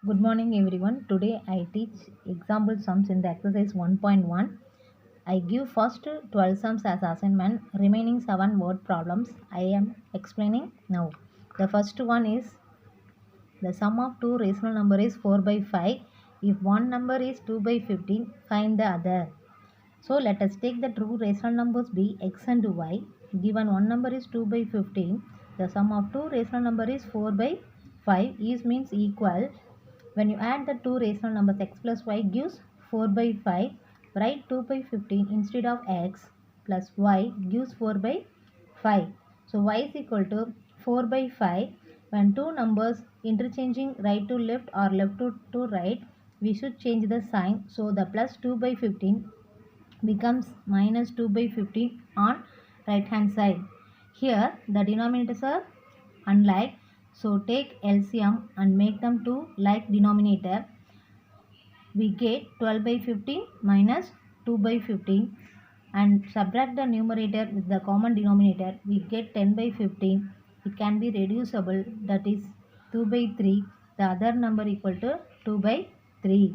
Good morning everyone. Today I teach example sums in the exercise 1.1. I give first 12 sums as assignment, remaining 7 word problems I am explaining now. The first one is the sum of two rational number is 4 by 5. If one number is 2 by 15, find the other. So let us take the true rational numbers be x and y. Given one number is 2 by 15, the sum of two rational number is 4 by 5 is means equal. When you add the two rational numbers x plus y gives 4 by 5. Write 2 by 15 instead of x plus y gives 4 by 5. So y is equal to 4 by 5. When two numbers interchanging right to left or left to right, we should change the sign. So the plus 2 by 15 becomes minus 2 by 15 on right hand side. Here the denominators are unlike, so take LCM and make them to like denominator. We get 12 by 15 minus 2 by 15 and subtract the numerator with the common denominator. We get 10 by 15. It can be reducible, that is 2 by 3. The other number equal to 2 by 3.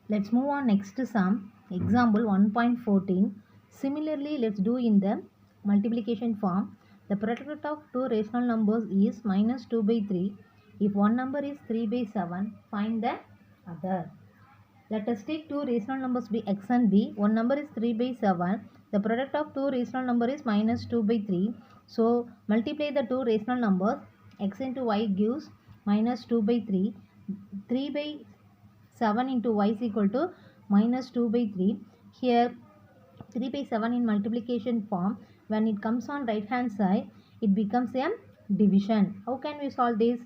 Let's move on next sum. Example 1.14. Similarly, let's do in the multiplication form. The product of two rational numbers is minus 2 by 3. If one number is 3 by 7, find the other. Let us take two rational numbers be x and b. One number is 3 by 7. The product of two rational number is minus 2 by 3. So, multiply the two rational numbers. X into y gives minus 2 by 3. 3 by 7 into y is equal to minus 2 by 3. Here 3 by 7 in multiplication form. When it comes on right hand side, it becomes a division. How can we solve this?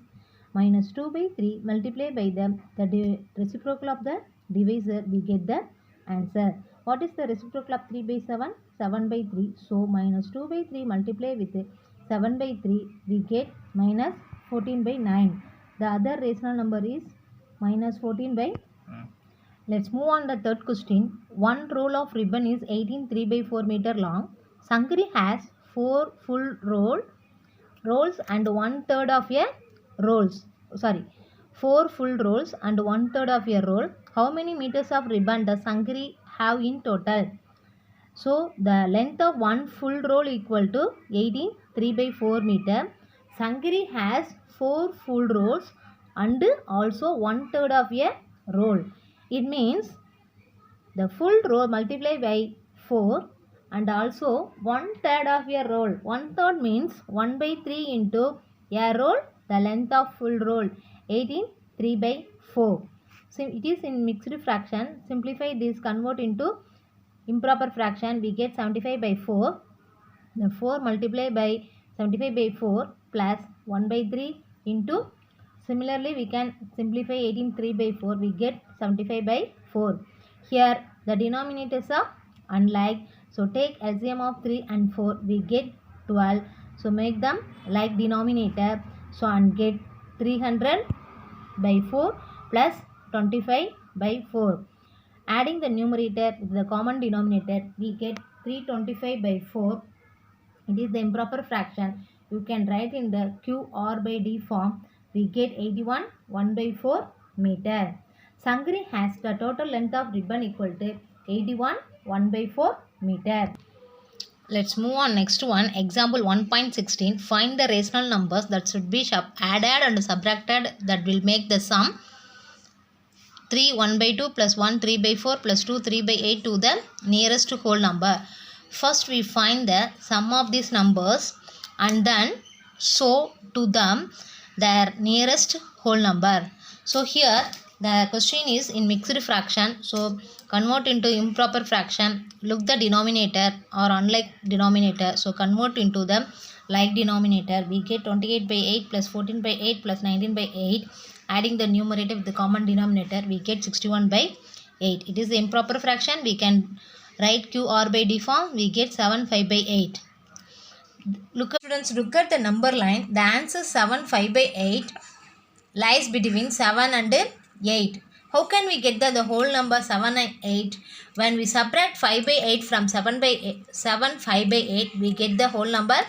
Minus 2 by 3 multiplied by the reciprocal of the divisor, we get the answer. What is the reciprocal of 3 by 7? 7 by 3. So minus 2 by 3 multiplied with 7 by 3, we get minus 14 by 9. The other rational number is minus 14 by. Let's move on the third question. One roll of ribbon is 18 3 by 4 meter long. Sankari has 4 full rolls and 1/3 of a rolls. Sorry, 4 full rolls and 1/3 of a roll. How many meters of ribbon does Sankari have in total? So the length of one full roll equal to 18 3 by 4 meter. Sankari has 4 full rolls and also 1/3 of a roll. It means the full roll multiplied by 4 and also 1/3 of a roll. 1/3 means 1 by 3 into a roll, the length of full roll 18 3 by 4. So it is in mixed fraction. Simplify this, convert into improper fraction. We get 75 by 4. The 4 multiplied by 75 by 4 plus 1 by 3 into. Similarly, we can simplify 18 3 by 4. We get 75 by 4. Here the denominators are unlike. So take LCM of 3 and 4. We get 12. So make them like denominator. So and get 300 by 4 plus 25 by 4. Adding the numerator with the common denominator, we get 325 by 4. It is the improper fraction. You can write in the Q R by D form. We get 81 1 by 4 meter. Sankari has the total length of ribbon equal to 81 1 by 4 meter. Let's move on next one. Example 1.16. Find the rational numbers that should be added and subtracted that will make the sum 3 1 by 2 plus 1 3 by 4 plus 2 3 by 8 to the nearest whole number. First we find the sum of these numbers and then show to them their nearest whole number. So here the question is in mixed fraction. So convert into improper fraction. Look the denominator or unlike denominator. So convert into the like denominator. We get 28 by 8 plus 14 by 8 plus 19 by 8. Adding the numerator with the common denominator, we get 61 by 8. It is the improper fraction. We can write Q R by D form. We get 7 5 by 8. Look at the number line. The answer 7 5 by 8 lies between 7 and 8. How can we get the whole number 7 and 8? When we subtract 5 by 8 from 7 by 8, 7 5 by 8, we get the whole number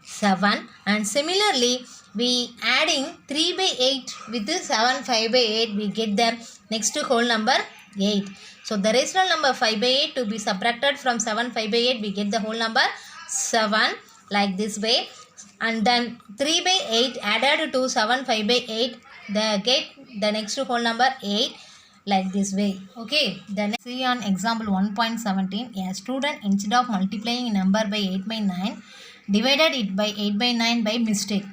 7. And similarly, we adding 3 by 8 with 7 5 by 8, we get the next whole number 8. So the rational number 5 by 8 to be subtracted from 7 5 by 8, we get the whole number 7 like this way. And then 3 by 8 added to 7 5 by 8, they get the next whole number 8 like this way. Okay, then see on example 1.17. A student, instead of multiplying a number by 8 by 9, divided it by 8 by 9 by mistake.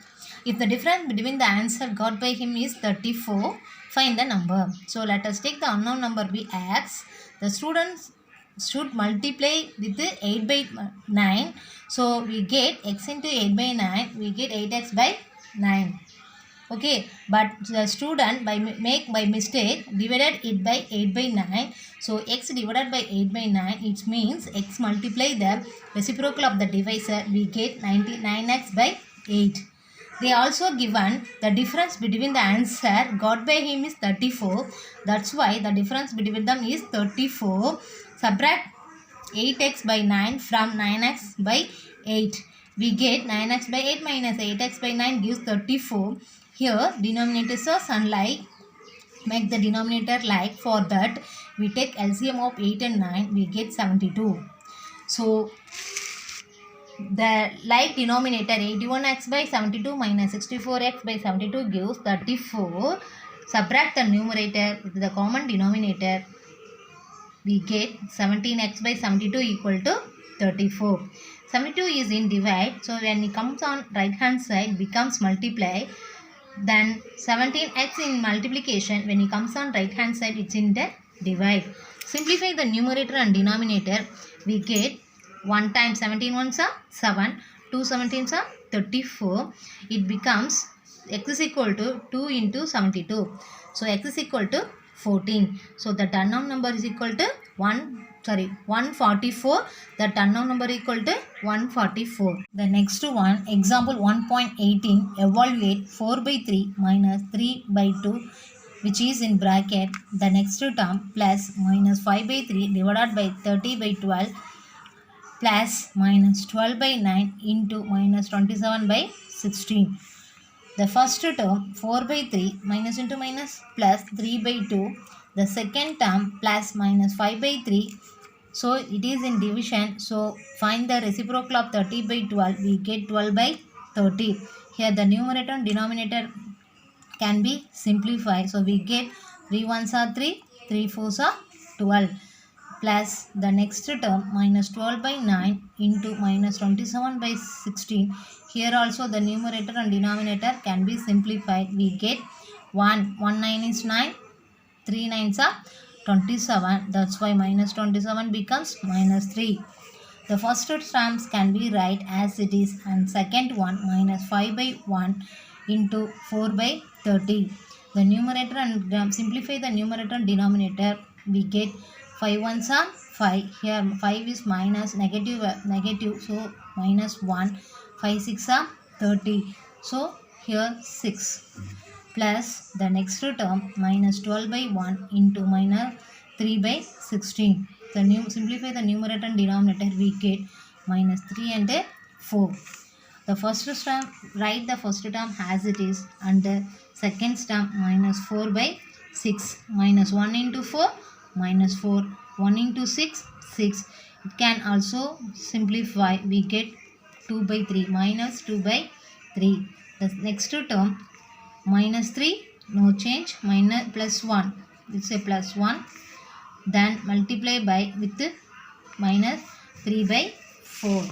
If the difference between the answer got by him is 34, find the number. So let us take the unknown number be x. The students should multiply with 8 by 9. So we get x into 8 by 9, we get 8x by 9. Okay, but the student by mistake divided it by 8 by 9. So x divided by 8 by 9, it means x multiply the reciprocal of the divisor, we get 99x by 8. They also given the difference between the answer got by him is 34. That's why the difference between them is 34. Subtract 8x by 9 from 9x by 8. We get 9x by 8 minus 8x by 9 gives 34. Here denominators are unlike. Make the denominator like. For that we take LCM of 8 and 9. We get 72. So the like denominator 81x by 72 minus 64x by 72 gives 34. Subtract the numerator with the common denominator. We get 17x by 72 equal to 34. 72 is in divide. So when it comes on right hand side becomes multiply. Then 17x in multiplication, when it comes on right hand side it's in the divide. Simplify the numerator and denominator. We get 1 times 17 ones are 7, 2 17s are 34. It becomes x is equal to 2 into 72. So x is equal to 14. So the unknown number is equal to 144. That unknown number equal to 144. The next one, example 1.18. Evaluate 4 by 3 minus 3 by 2, which is in bracket the next term, plus minus 5 by 3 divided by 30 by 12, plus minus 12 by 9 into minus 27 by 16. The first term 4 by 3 minus into minus plus 3 by 2. The second term plus minus 5 by 3. So it is in division. So find the reciprocal of 30 by 12. We get 12 by 30. Here the numerator and denominator can be simplified. So we get 3 ones are 3, 3 fours are 12. Plus the next term minus 12 by 9 into minus 27 by 16. Here also the numerator and denominator can be simplified. We get 1 9 is 9, 3 9s are 27. That's why minus 27 becomes minus 3. The first terms can be write as it is, and second one minus 5 by 1 into 4 by 30. The numerator and simplify the numerator and denominator. We get 5 ones are 5. Here 5 is minus negative, so minus 1. 5 6 are 30. So here 6. Plus the next term minus 12 by 1 into minus 3 by 16. Simplify the numerator and denominator. We get minus 3 and 4. The first term, write the first term as it is, and the second term minus 4 by 6. Minus 1 into 4 minus 4. 1 into 6 6. It can also simplify. We get 2 by 3 minus 2 by 3. The next term minus 3, no change, minus plus 1, it's a plus 1. Then multiply by with minus 3 by 4.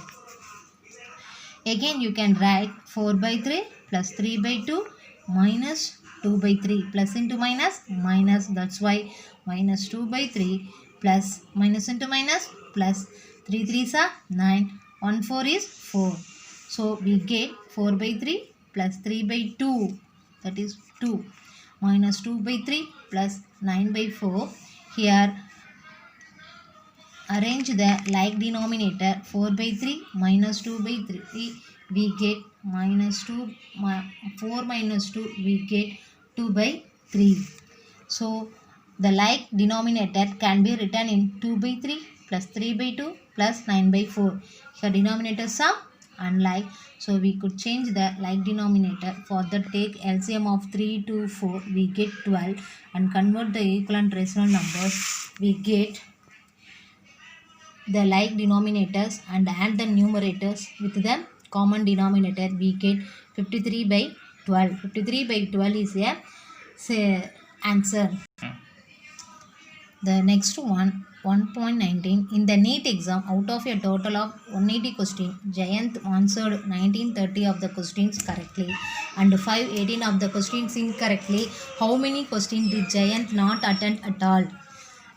Again you can write 4 by 3 plus 3 by 2 minus 2 by 3. Plus into minus minus. That's why minus 2 by 3 plus minus into minus plus 3 3s are 9. 1 4 is 4. So we get 4 by 3 plus 3 by 2. That is 2. Minus 2 by 3 plus 9 by 4. Here arrange the like denominator. 4 by 3 minus 2 by 3. We get minus 2. 4 minus 2. We get 2 by 3. So the like denominator can be written in 2 by 3 plus 3 by 2 plus 9 by 4. Here denominators are unlike, so we could change the like denominator. For that, take LCM of 3 to 4, we get 12, and convert the equivalent rational numbers, we get the like denominators and add the numerators with the common denominator, we get 53 by 12. 53 by 12 is a say answer. The next one, 1.19. In the NEET exam, out of a total of 180 questions, Jayant answered 1930 of the questions correctly and 518 of the questions incorrectly. How many questions did Jayant not attend at all?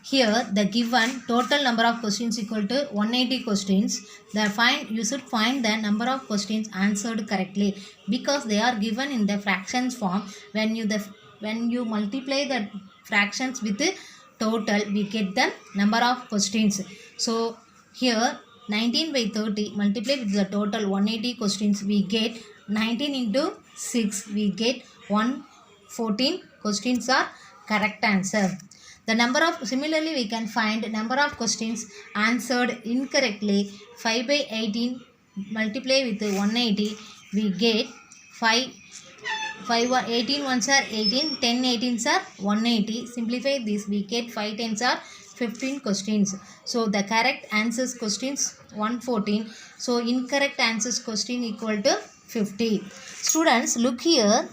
Here, the given total number of questions equal to 180 questions. You should find the number of questions answered correctly because they are given in the fractions form. When you multiply the fractions with the total, we get the number of questions. So here 19 by 30 multiply with the total 180 questions, we get 19 into 6, we get 114 questions are correct answer. Similarly we can find number of questions answered incorrectly. 5 by 18 multiply with 180, we get 18 ones are 18, 10 18s are 180. Simplify this, we get 5 10s are 15 questions. So the correct answers questions 114. So incorrect answers question equal to 50. Students, look here.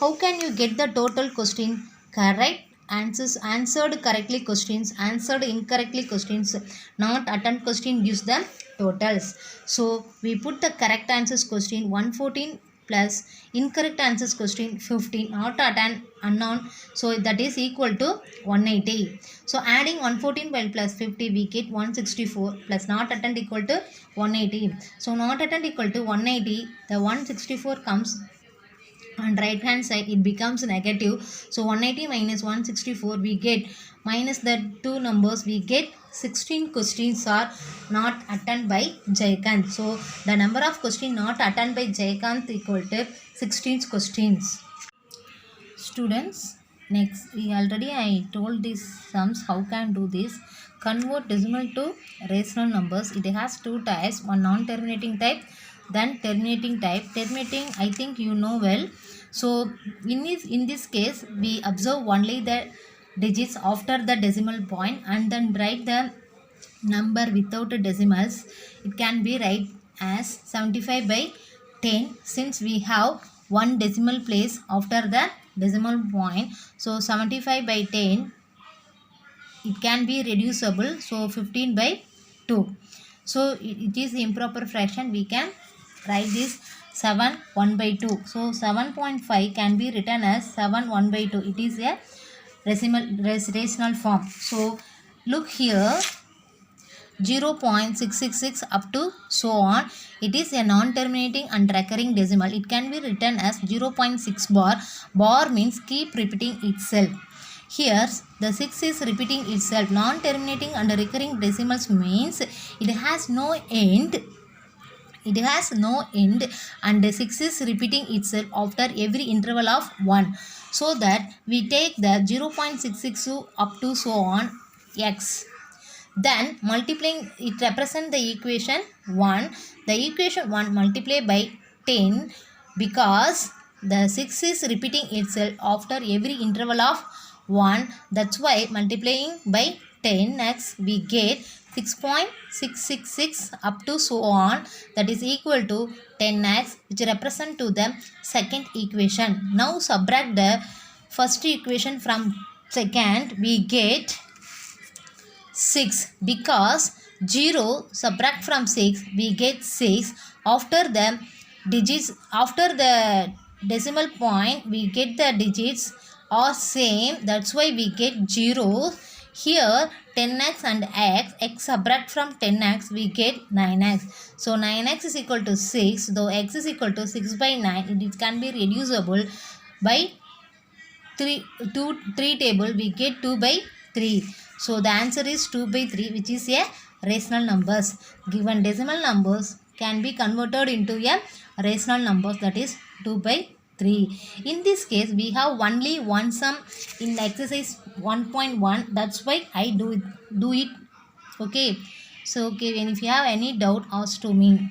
How can you get the total question? Correct answers, answered correctly questions, answered incorrectly questions, not attend question gives the totals. So we put the correct answers question 114 plus incorrect answers question 15, not attend unknown, so that is equal to 180. So adding 114 by plus 50, we get 164 plus not attend equal to 180. So not attend equal to 180, the 164 comes on right hand side, it becomes negative. So 180 minus 164, we get minus the two numbers, we get 16 questions are not attended by Jaykant. So the number of questions not attended by Jaykant equal to 16 questions. Students, next I told these sums how can do this. Convert decimal to rational numbers. It has two types, one non-terminating type, then terminating type. Terminating, I think you know well. So in this case, we observe only the digits after the decimal point and then write the number without decimals. It can be write as 75 by 10 since we have one decimal place after the decimal point. So 75 by 10, it can be reducible, so 15 by 2. So it is improper fraction, we can write this 7 1 by 2. So 7.5 can be written as 7 1 by 2. It is a rational form. So look here, 0.666 up to so on. It is a non-terminating and recurring decimal. It can be written as 0.6 bar. Bar means keep repeating itself. Here the 6 is repeating itself. Non-terminating and recurring decimals means it has no end. It has no end and the 6 is repeating itself after every interval of 1. So that we take the 0.662 up to so on x. Then multiplying, it represents the equation 1. The equation 1 multiply by 10 because the 6 is repeating itself after every interval of 1. That's why multiplying by 10x we get 6.666 up to so on, that is equal to 10x, which represent to the second equation. Now subtract the first equation from second, we get 6 because 0 subtract from 6, we get 6. After the digits, after the decimal point, we get the digits are same, that's why we get 0. Here 10x and x subtract from 10x, we get 9x. So 9x is equal to 6, though x is equal to 6 by 9, it can be reducible by 3 table, we get 2 by 3. So the answer is 2 by 3, which is a rational numbers. Given decimal numbers can be converted into a rational numbers, that is 2 by 3. In this case, we have only one sum in exercise 1.1. That's why I do it. Okay. So, okay, and if you have any doubt, ask to me.